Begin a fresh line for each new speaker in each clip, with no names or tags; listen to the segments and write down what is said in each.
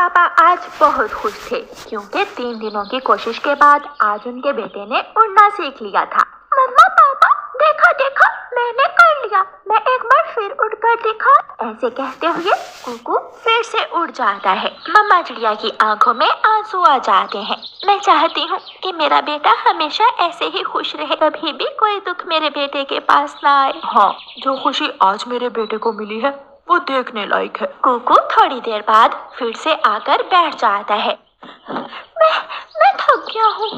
पापा आज बहुत खुश थे क्योंकि 3 दिनों की कोशिश के बाद आज उनके बेटे ने उड़ना सीख लिया था। मम्मा पापा देखो देखो मैंने कर लिया, मैं एक बार फिर उड़कर दिखा। ऐसे कहते हुए कुकू फिर से उड़ जाता है। मम्मा चिड़िया की आंखों में आंसू आ जाते हैं। मैं चाहती हूँ कि मेरा बेटा हमेशा ऐसे ही खुश रहे, कभी भी कोई दुख मेरे बेटे के पास ना आए।
हाँ, जो खुशी आज मेरे बेटे को मिली है वो देखने लायक है।
कुकू थोड़ी देर बाद फिर से आकर बैठ जाता है। मैं थक गया हूँ।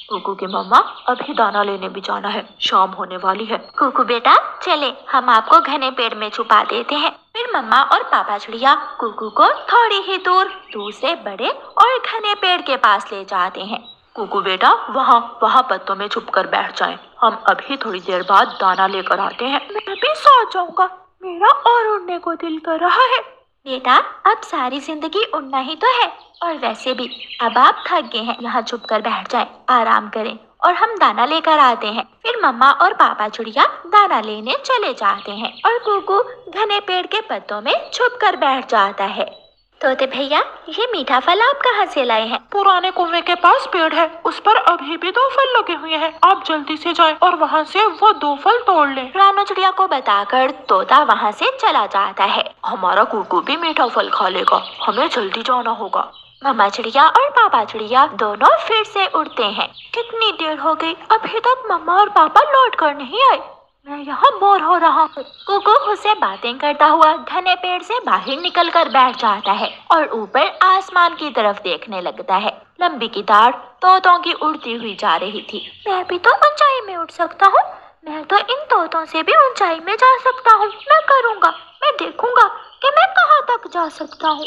कुकू की मम्मा अभी दाना लेने भी जाना है, शाम होने वाली है।
कुकू बेटा चले हम आपको घने पेड़ में छुपा देते हैं। फिर मम्मा और पापा चिड़िया कुकू को थोड़ी ही दूर दूसरे बड़े और घने पेड़ के पास ले जाते हैं।
कुकू बेटा वहाँ पत्तों में छुप कर बैठ जाएं। हम अभी थोड़ी देर बाद दाना लेकर आते हैं।
मैं भी सो जाऊंगा, मेरा और उड़ने को दिल कर रहा है। बेटा अब सारी जिंदगी उड़ना ही तो है, और वैसे भी अब आप थक गए हैं, यहाँ छुप कर बैठ जाएं, आराम करें और हम दाना लेकर आते हैं। फिर मम्मा और पापा चिड़िया दाना लेने चले जाते हैं और कुकू घने पेड़ के पत्तों में छुप कर बैठ जाता है। तोते भैया ये मीठा फल आप कहाँ से लाए हैं?
पुराने कुएं के पास पेड़ है, उस पर अभी भी 2 फल लगे हुए हैं। आप जल्दी से जाएं और वहाँ से वो 2 फल तोड़ लें।
रानो चिड़िया को बताकर तोता वहाँ से चला जाता है।
हमारा कुकू भी मीठा फल खा लेगा, हमें जल्दी जाना होगा।
मम्मा चिड़िया और पापा चिड़िया दोनों फिर से उड़ते हैं। कितनी देर हो गई, अभी तक मम्मा और पापा लौट कर नहीं आए। मैं यहाँ बोर हो रहा हूँ। कुकू उससे बातें करता हुआ घने पेड़ से बाहर निकल कर बैठ जाता है और ऊपर आसमान की तरफ देखने लगता है। लंबी कितार तोतों की उड़ती हुई जा रही थी। मैं भी तो ऊंचाई में उड़ सकता हूँ, मैं तो इन तोतों से भी ऊंचाई में जा सकता हूँ। मैं करूँगा, मैं देखूंगा कि मैं कहाँ तक जा सकता हूँ।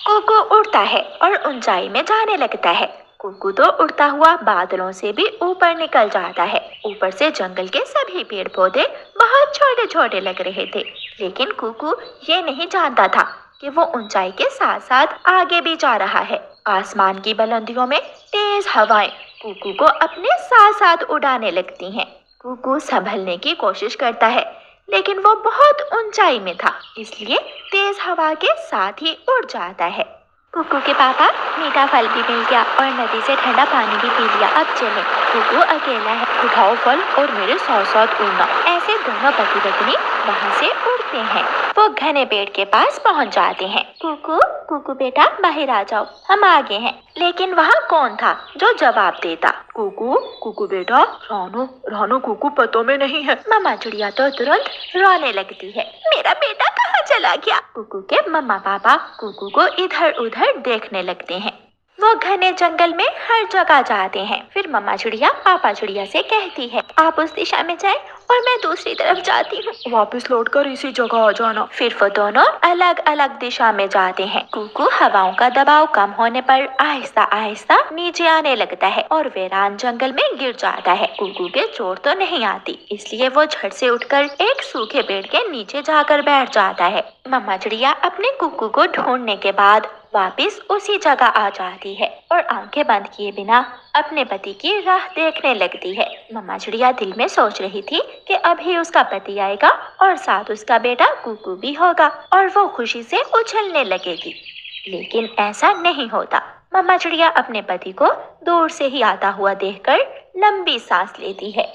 कुकू उड़ता है और ऊंचाई में जाने लगता है। कुकू तो उड़ता हुआ बादलों से भी ऊपर निकल जाता है। ऊपर से जंगल के सभी पेड़ पौधे बहुत छोटे छोटे लग रहे थे, लेकिन कुकू ये नहीं जानता था कि वो ऊंचाई के साथ साथ आगे भी जा रहा है। आसमान की बुलंदियों में तेज हवाएं कुकू को अपने साथ साथ उड़ाने लगती हैं। कुकू संभलने की कोशिश करता है, लेकिन वो बहुत ऊंचाई में था, इसलिए तेज हवा के साथ ही उड़ जाता है। कुकू के पापा मीठा फल भी मिल गया और नदी से ठंडा पानी भी पी लिया। अब चले, कुकू अकेला है।
उठाओ फल और मेरे साथ साथ उड़ना।
ऐसे दोनों पति पत्नी वहाँ से उड़ते हैं। वो घने पेड़ के पास पहुँच जाते हैं। कुकू कुकू बेटा बाहर आ जाओ, हम आगे हैं। लेकिन वहाँ कौन था जो जवाब देता?
कुकू बेटा, रानू कुकू पत्तों में नहीं है।
मम्मा चिड़िया तो तुरंत रोने लगती है। मेरा बेटा कहाँ चला गया? कुकू के मम्मा पापा कुकू को इधर उधर देखने लगते हैं। वो घने जंगल में हर जगह जाते हैं। फिर मम्मा चिड़िया पापा चिड़िया से कहती है, आप उस दिशा में जाएं और मैं दूसरी तरफ जाती हूँ।
वापस लौटकर इसी जगह आ जाना।
फिर वो दोनों अलग अलग दिशा में जाते हैं। कुकू हवाओं का दबाव कम होने पर आहिस्ता आहिस्ता नीचे आने लगता है और वीरान जंगल में गिर जाता है। कुकू के चोट तो नहीं आती, इसलिए वो झट से उठकर एक सूखे पेड़ के नीचे जाकर बैठ जाता है। मम्मा चिड़िया अपने कुकू को ढूंढने के बाद वापस उसी जगह आ जाती है और आंखें बंद किए बिना अपने पति की राह देखने लगती है। मम्मा चिड़िया दिल में सोच रही थी कि अभी उसका पति आएगा और साथ उसका बेटा कुकू भी होगा और वो खुशी से उछलने लगेगी, लेकिन ऐसा नहीं होता। मम्मा चिड़िया अपने पति को दूर से ही आता हुआ देखकर लंबी सांस लेती है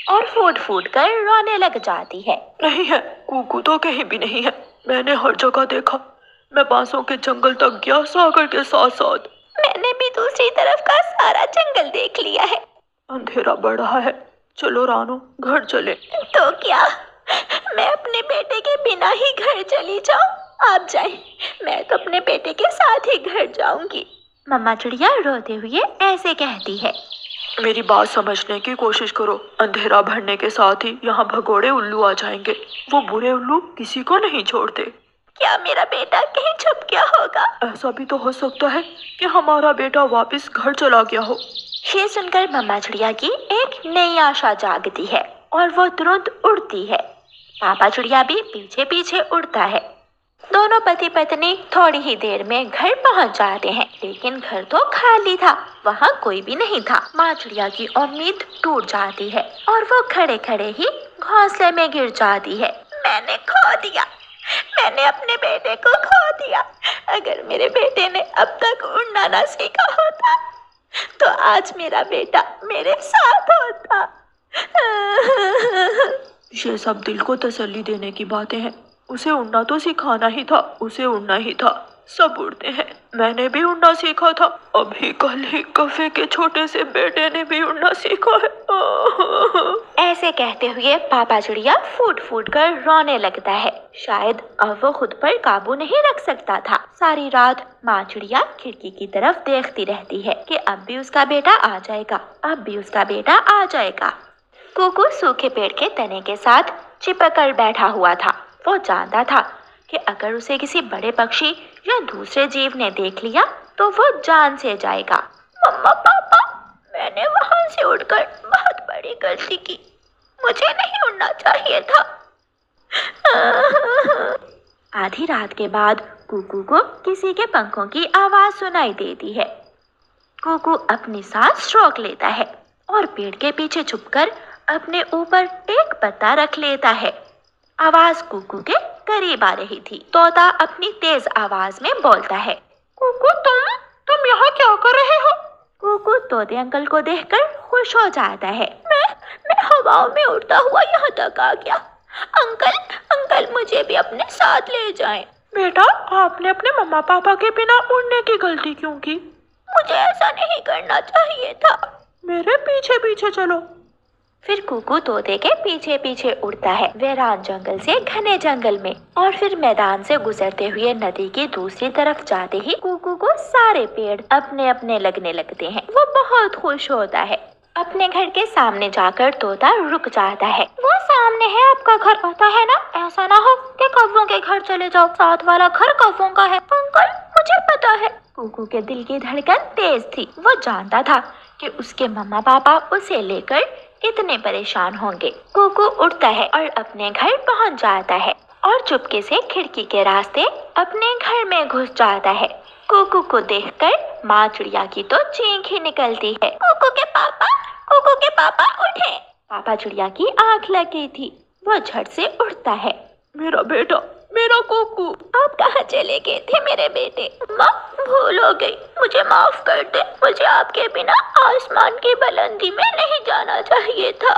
और फूट फूट कर रोने लग जाती है।
नहीं है, कुकू तो कहीं भी नहीं है। मैंने हर जगह देखा। मैं बांसों के जंगल तक गया, सागर के साथ साथ।
मैंने भी दूसरी तरफ का सारा जंगल देख लिया है।
अंधेरा बढ़ रहा है, चलो रानू घर चले।
तो क्या मैं अपने बेटे के बिना ही घर चली जाऊं? आप जाएं, मैं तो अपने बेटे के साथ ही घर जाऊंगी। मम्मा चिड़िया रोते हुए ऐसे कहती है।
मेरी बात समझने की कोशिश करो। अंधेरा बढ़ने के साथ ही यहाँ भगोड़े उल्लू आ जाएंगे। वो बुरे उल्लू किसी को नहीं छोड़ते।
क्या मेरा बेटा कहीं छुप गया होगा?
ऐसा भी तो हो सकता है कि हमारा बेटा वापस घर चला गया हो।
ये सुनकर मम्मा चिड़िया की एक नई आशा जागती है और वो तुरंत उड़ती है। पापा चिड़िया भी पीछे पीछे उड़ता है। दोनों पति पत्नी थोड़ी ही देर में घर पहुंच जाते हैं, लेकिन घर तो खाली था, वहाँ कोई भी नहीं था। माँ चिड़िया की उम्मीद टूट जाती है और वो खड़े खड़े ही घोंसले में गिर जाती है। मैंने खो दिया, मैंने अपने बेटे को खो दिया। अगर मेरे बेटे ने अब तक उड़ना ना सीखा होता तो आज मेरा बेटा मेरे साथ होता।
ये सब दिल को तसल्ली देने की बातें हैं। उसे उड़ना तो सिखाना ही था, उसे उड़ना ही था। सब उड़ते हैं, मैंने भी उड़ना सीखा था। अभी कल ही कफे के छोटे से बेटे ने भी उड़ना सीखा है।
ऐसे कहते हुए पापा चिड़िया फूट फूट कर रोने लगता है। शायद अब वो खुद पर काबू नहीं रख सकता था। सारी रात माँ चिड़िया खिड़की की तरफ देखती रहती है कि अब भी उसका बेटा आ जाएगा, अब भी उसका बेटा आ जाएगा। कुकू सूखे पेड़ के तने के साथ चिपक कर बैठा हुआ था। वो जानता था कि अगर उसे किसी बड़े पक्षी या दूसरे जीव ने देख लिया तो वो जान से जाएगा। मम्मा पापा, मैंने वहां से उड़कर बहुत बड़ी गलती की, मुझे नहीं उड़ना चाहिए था। आधी रात के बाद कुकू को किसी के पंखों की आवाज सुनाई देती है। कुकू अपनी सांस रोक लेता है और पेड़ के पीछे छुपकर अपने ऊपर एक पत्ता रख लेता है। आवाज कुकू के करीब आ रही थी। तोता अपनी तेज आवाज में बोलता है, कुकू तुम यहाँ क्या कर रहे हो? कुकू तोते अंकल को देखकर खुश हो जाता है। मैं हवाओं में उड़ता हुआ यहाँ तक आ गया। अंकल मुझे भी अपने साथ ले जाएं।
बेटा, आपने अपने मम्मा पापा के बिना उड़ने की गलती क्यों की?
मुझे ऐसा नहीं करना चाहिए था।
मेरे पीछे पीछे चलो।
फिर कुकू तोते के पीछे पीछे उड़ता है, वीरान जंगल से घने जंगल में, और फिर मैदान से गुजरते हुए नदी की दूसरी तरफ जाते ही कुकू को सारे पेड़ अपने अपने लगने लगते हैं। वो बहुत खुश होता है। अपने घर के सामने जाकर तोता रुक जाता है। वो सामने है आपका घर, पता है ना? ऐसा ना हो कि कौवों के घर चले जाओ, साथ वाला घर कौवों का है। अंकल, मुझे पता है। कुकू के दिल की धड़कन तेज थी। वो जानता था कि उसके मम्मा पापा उसे लेकर इतने परेशान होंगे। कुकू उड़ता है और अपने घर पहुंच जाता है और चुपके से खिड़की के रास्ते अपने घर में घुस जाता है। कुकू को देखकर माँ चिड़िया की तो चीख ही निकलती है। कुकू के पापा उठे। पापा चिड़िया की आंख लग गई थी। वो झट से उठता है।
मेरा बेटा, मेरा कुकू।
आप कहाँ चले गए थे मेरे बेटे? माँ, भूल हो गई, मुझे माफ कर दे। मुझे आपके बिना आसमान की बुलंदी में नहीं जाना चाहिए था।